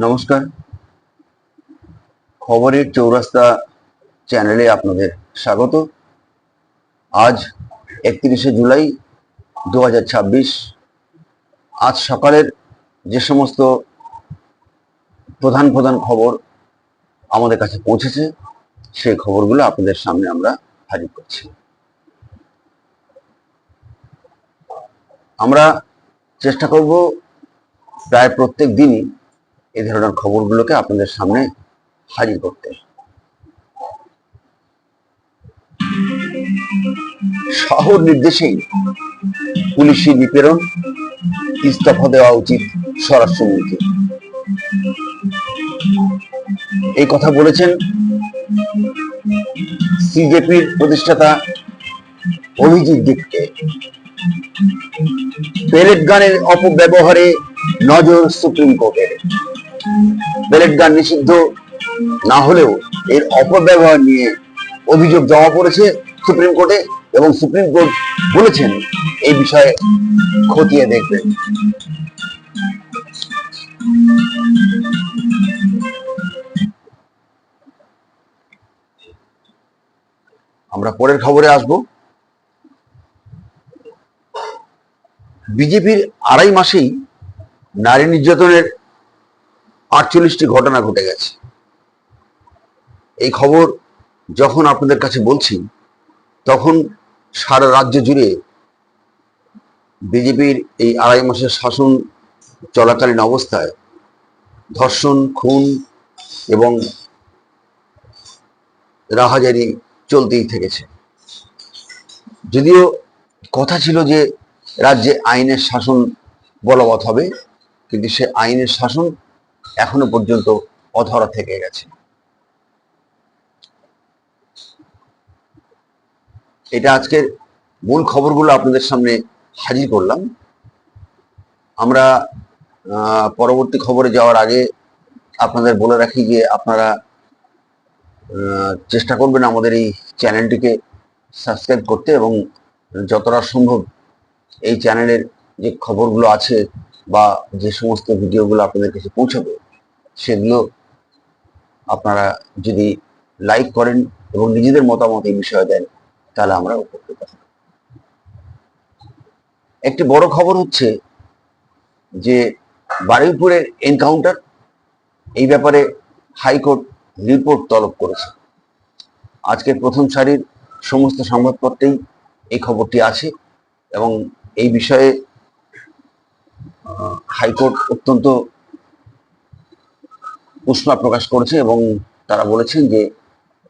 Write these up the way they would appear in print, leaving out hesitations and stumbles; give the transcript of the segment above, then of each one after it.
নমস্কার। খবরের চৌরাস্তা চ্যানেলে আপনাদের স্বাগত। আজ 31শে জুলাই 2026। আজ সকালের যে সমস্ত প্রধান প্রধান খবর আমাদের কাছে পৌঁছেছে সেই খবরগুলো আপনাদের সামনে আমরা হাজির করছি। আমরা চেষ্টা করব প্রায় প্রত্যেক দিনই এই ধরনের খবরগুলোকে আপনাদের সামনে হাজির করতে। শহর নির্দেশেই পুলিশি নিপীড়ন, ইস্তফা দেওয়া উচিত স্বরাষ্ট্রমন্ত্রী। এই কথা বলেছেন সিজেপির প্রতিষ্ঠাতা অভিজিৎ দীপকে। পেলেট গানের অপব্যবহারে নজর সুপ্রিম কোর্টের। পেলেট গান নিষিদ্ধ না হলেও এর অপব্যবহার নিয়ে অভিযোগ জমা পড়েছে সুপ্রিম কোর্টে এবং সুপ্রিম কোর্ট বলেছেন এই বিষয়ে খতিয়ে দেখবেন। আমরা পরের খবরে আসব। বিজেপির 2.5 মাসেই নারী নির্যাতনের 48টি ঘটনা ঘটে গেছে। এই খবর যখন আপনাদের কাছে বলছি তখন সারা রাজ্য জুড়ে বিজেপির এই 2.5 মাসের শাসন চলাকালীন অবস্থায় ধর্ষণ, খুন এবং রাহাজানি চলতেই থেকেছে। যদিও কথা ছিল যে রাজ্যে আইনের শাসন বলবৎ হবে, কিন্তু সে আইনের শাসন এখনো পর্যন্ত অধরা থেকে গেছে। এটা আজকের মূল খবরগুলো আপনাদের সামনে হাজির করলাম। আমরা পরবর্তী খবরে যাওয়ার আগে আপনাদের বলে রাখি যে আপনারা চেষ্টা করবেন আমাদের এই চ্যানেলটিকে সাবস্ক্রাইব করতে এবং যতটা সম্ভব এই চ্যানেলের যে খবরগুলো আছে বা যে সমস্ত ভিডিওগুলো আপনাদের কাছে পৌঁছাবে সেগুলো আপনারা যদি লাইক করেন এবং নিজেদের মতামত এই বিষয়ে দেন তাহলে আমরা উপকৃত হব। একটি বড় খবর হচ্ছে যে বারুইপুরের এনকাউন্টার, এই ব্যাপারে হাইকোর্ট রিপোর্ট তলব করেছে। আজকের প্রথম সারির সমস্ত সংবাদপত্রেই এই খবরটি আছে এবং এই বিষয়ে হাইকোর্ট অত্যন্ত উষ্মা প্রকাশ করেছে এবং তারা বলেছেন যে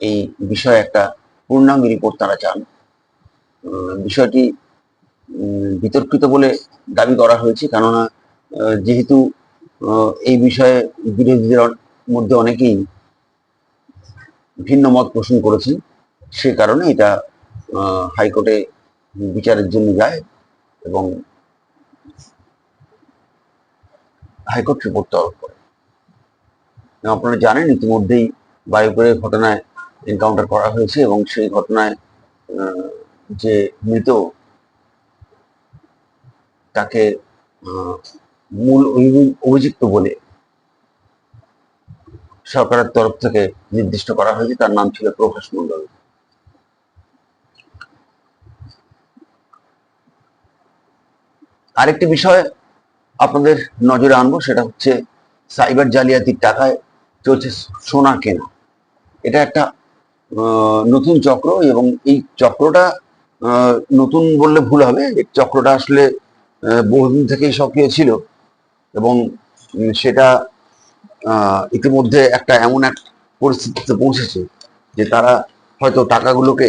এই বিষয়ে একটা পূর্ণাঙ্গ রিপোর্ট তারা চান। বিষয়টি বিতর্কিত বলে দাবি করা হয়েছে, কেননা যেহেতু এই বিষয়ে বিরোধীদের মধ্যে অনেকেই ভিন্ন মত পোষণ করেছেন, সে কারণে এটা হাইকোর্টে বিচারের জন্য যায় এবং হাইকোর্ট রিপোর্ট তলব করে। আপনারা জানেন ইতিমধ্যেই বারুইপুরের ঘটনায় এনকাউন্টার করা হয়েছে এবং সেই ঘটনায় যে মৃত তাকে মূল অভিযুক্ত বলে সরকারের তরফ থেকে নির্দিষ্ট করা হয়েছে। তার নাম ছিল প্রভাস মণ্ডল। আরেকটি বিষয় আপনাদের নজরে আনবো, সেটা হচ্ছে সাইবার জালিয়াতির টাকায় চলছে সোনা কেনা। এটা একটা নতুন চক্র এবং এই চক্রটা নতুন বললে ভুল হবে। এই চক্রটা আসলে বহুদিন থেকেই সক্রিয় ছিল এবং সেটা ইতিমধ্যে একটা এমন এক পরিস্থিতিতে পৌঁছেছে যে তারা হয়তো টাকাগুলোকে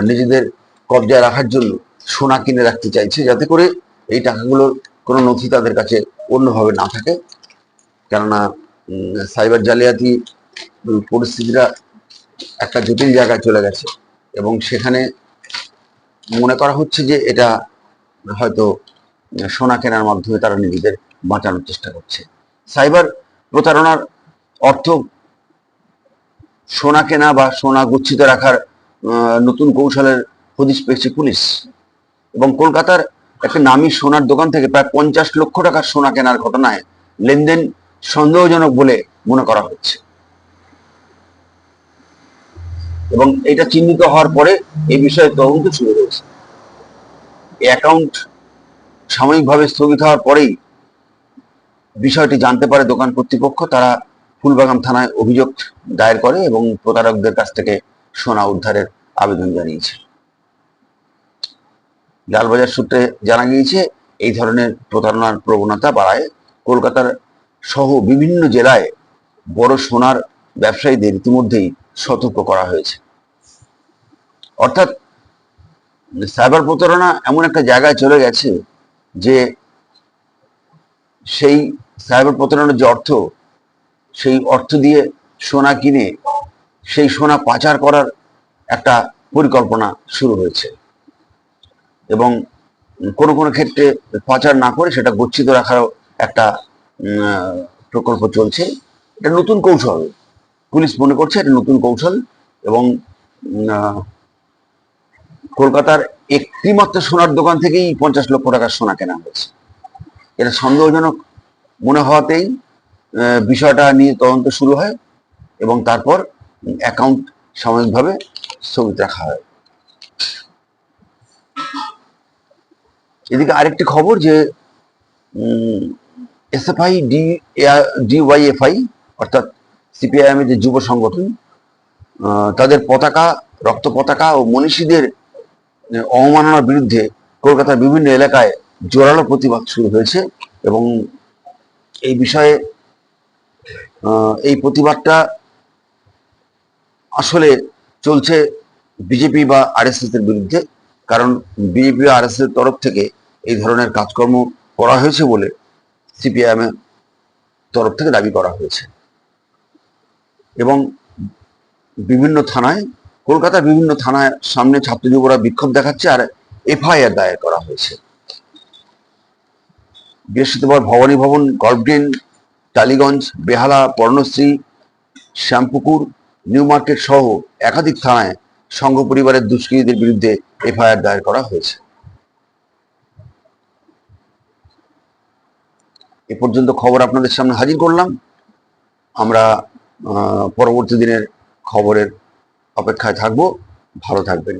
নিজেদের কবজায় রাখার জন্য সোনা কিনে রাখতে চাইছে, যাতে করে এই টাকাগুলোর কোনো নথি তাদের কাছে অন্যভাবে না থাকে। কেননা সাইবার জালিয়াতি পরিস্থিতিটা একটা জটিল জায়গায় চলে গেছে এবং সেখানে মনে করা হচ্ছে যে এটা হয়তো সোনা কেনার মাধ্যমে তারা নিজেদের বাঁচানোর চেষ্টা করছে। সাইবার প্রতারণার অর্থ সোনা কেনা বা সোনা গচ্ছিত রাখার নতুন কৌশলের হদিশ পেয়েছে পুলিশ এবং কলকাতার একটা নামী সোনার দোকান থেকে প্রায় 50 লক্ষ টাকার সোনা কেনার ঘটনায় লেনদেন সন্দেহজনক বলে মনে করা হচ্ছে, এবং এটা চিহ্নিত হওয়ার পরে এই বিষয়ে তদন্ত শুরু হয়েছে। অ্যাকাউন্ট সাময়িকভাবে স্থগিত হওয়ার পরেই বিষয়টি জানতে পারে দোকান কর্তৃপক্ষ। তারা ফুলবাগান থানায় অভিযোগ দায়ের করে এবং প্রতারকদের কাছ থেকে সোনা উদ্ধারের আবেদন জানিয়েছে। লালবাজার সূত্রে জানা গিয়েছে, এই ধরনের প্রতারণার প্রবণতা বাড়ায় কলকাতার সহ বিভিন্ন জেলায় বড় সোনার ব্যবসায়ীদের ইতিমধ্যেই সতর্ক করা হয়েছে। অর্থাৎ সাইবার প্রতারণা এমন একটা জায়গায় চলে গেছে যে সেই সাইবার প্রতারণার যে অর্থ, সেই অর্থ দিয়ে সোনা কিনে সেই সোনা পাচার করার একটা পরিকল্পনা শুরু হয়েছে, এবং কোনো কোনো ক্ষেত্রে পাচার না করে সেটা গচ্ছিত রাখারও একটা প্রকল্প চলছে। এটা নতুন কৌশল, পুলিশ মনে করছে এটা নতুন কৌশল, এবং কলকাতার একটি মাত্র সোনার দোকান থেকেই 50 লক্ষ টাকার সোনা কেনা হয়েছে। এটা সন্দেহজনক মনে হওয়াতেই বিষয়টা নিয়ে তদন্ত শুরু হয় এবং তারপর অ্যাকাউন্ট সাময়িকভাবে স্থগিত রাখা হয়। এদিকে আরেকটি খবর যে এসএফআই ডিওয়াইএফআই অর্থাৎ সিপিআইএম এর যে যুব সংগঠন, তাদের পতাকা, রক্ত পতাকা ও মনীষীদের অবমাননার বিরুদ্ধে কলকাতার বিভিন্ন এলাকায় জোরালো প্রতিবাদ শুরু হয়েছে, এবং এই বিষয়ে এই প্রতিবাদটা আসলে চলছে বিজেপি বা আরএসএস এর বিরুদ্ধে। কারণ বিজেপি ও আরএসএস এর তরফ থেকে এই ধরনের কাজকর্ম করা হয়েছে বলে সিপিআইএম এর তরফ থেকে দাবি করা হয়েছে, এবং বিভিন্ন থানায়, কলকাতার বিভিন্ন থানার সামনে ছাত্র যুবরা বিক্ষোভ দেখাচ্ছে আর এফআইআর দায়ের করা হয়েছে। বৃহস্পতিবার ভবানী ভবন, গল্ফ গ্রিন, টালিগঞ্জ, বেহালা, পর্ণশ্রী, শ্যামপুকুর, নিউ মার্কেট সহ একাধিক থানায় সংঘ পরিবারের দুষ্কৃতীদের বিরুদ্ধে এফআইআর দায়ের করা হয়েছে। এ পর্যন্ত খবর আপনাদের সামনে হাজির করলাম। আমরা পরবর্তী দিনের খবরের অপেক্ষায় থাকবো। ভালো থাকবেন।